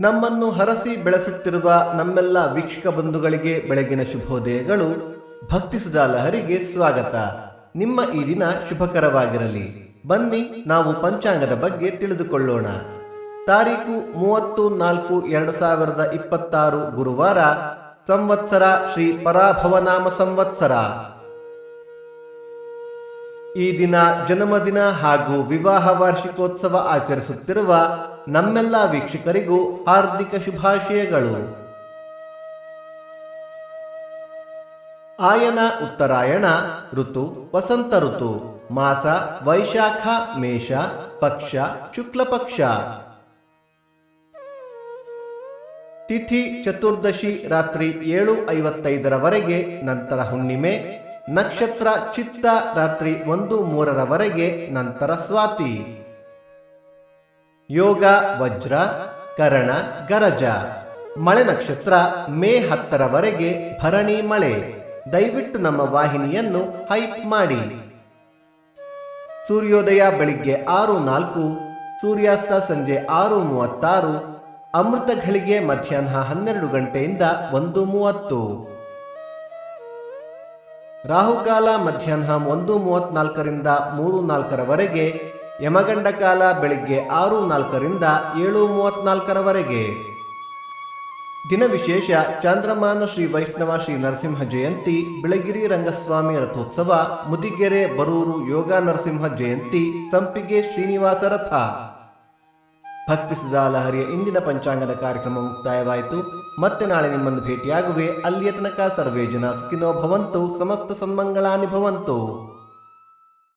ನಮ್ಮನ್ನು ಹರಸಿ ಬೆಳೆಸುತ್ತಿರುವ ನಮ್ಮೆಲ್ಲ ವೀಕ್ಷಕ ಬಂಧುಗಳಿಗೆ ಬೆಳಗಿನ ಶುಭೋದಯಗಳು. ಭಕ್ತಿ ಸುಧಾ ಲಹರಿಗೆ ಸ್ವಾಗತ. ನಿಮ್ಮ ಈ ದಿನ ಶುಭಕರವಾಗಿರಲಿ. ಬನ್ನಿ ನಾವು ಪಂಚಾಂಗದ ಬಗ್ಗೆ ತಿಳಿದುಕೊಳ್ಳೋಣ. ತಾರೀಕು 30/4/2026 ಗುರುವಾರ. ಸಂವತ್ಸರ ಶ್ರೀ ಪರಾಭವನಾಮ ಸಂವತ್ಸರ. ಈ ದಿನ ಜನ್ಮದಿನ ಹಾಗೂ ವಿವಾಹ ವಾರ್ಷಿಕೋತ್ಸವ ಆಚರಿಸುತ್ತಿರುವ ನಮ್ಮೆಲ್ಲ ವೀಕ್ಷಕರಿಗೂ ಹಾರ್ದಿಕ ಶುಭಾಶಯಗಳು. ಆಯನ ಉತ್ತರಾಯಣ ಋತು ವಸಂತ ಋತು. ಮಾಸ ವೈಶಾಖ ಮೇಷ. ಪಕ್ಷ ಶುಕ್ಲ ಪಕ್ಷ. ತಿಥಿ ಚತುರ್ದಶಿ ರಾತ್ರಿ 7:55 ನಂತರ ಹುಣ್ಣಿಮೆ. ನಕ್ಷತ್ರ ಚಿತ್ತ ರಾತ್ರಿ 1:03 ನಂತರ ಸ್ವಾತಿ. ಯೋಗ ವಜ್ರ ಕರಣ ಗರಜ. ಮಳೆ ನಕ್ಷತ್ರ ಮೇ 10 ಭರಣಿ ಮಳೆ. ದಯವಿಟ್ಟು ನಮ್ಮ ವಾಹಿನಿಯನ್ನು ಹೈಪ್ ಮಾಡಿ. ಸೂರ್ಯೋದಯ ಬೆಳಿಗ್ಗೆ 6:04, ಸೂರ್ಯಾಸ್ತ ಸಂಜೆ 6:36, ಅಮೃತ ಘಳಿಗೆ ಮಧ್ಯಾಹ್ನ 12 ಗಂಟೆಯಿಂದ 1:30. ರಾಹುಕಾಲ ಮಧ್ಯಾಹ್ನ 1:34 3:04. ಯಮಗಂಡ ಕಾಲ ಬೆಳಿಗ್ಗೆ 6:04 7:34. ದಿನ ವಿಶೇಷ: ಚಾಂದ್ರಮಾನ ಶ್ರೀ ವೈಷ್ಣವ ಶ್ರೀ ನರಸಿಂಹ ಜಯಂತಿ, ಬಿಳಗಿರಿ ರಂಗಸ್ವಾಮಿ ರಥೋತ್ಸವ, ಮುದಿಗೆರೆ ಬರೂರು ಯೋಗ ನರಸಿಂಹ ಜಯಂತಿ, ಸಂಪಿಗೆ ಶ್ರೀನಿವಾಸ ರಥ. ಭಕ್ತಿ ಸುಧಾ ಲಹರಿಯ ಇಂದಿನ ಪಂಚಾಂಗದ ಕಾರ್ಯಕ್ರಮ ಮುಕ್ತಾಯವಾಯಿತು. ಮತ್ತೆ ನಾಳೆ ನಿಮ್ಮನ್ನು ಭೇಟಿಯಾಗುವೆ. ಅಲ್ಲಿಯ ತನಕ ಸರ್ವೇ ಜನ ಸುಖಿನೋ ಭವಂತು, ಸಮಸ್ತ ಸನ್ಮಂಗಳಾನಿ ಭವಂತು.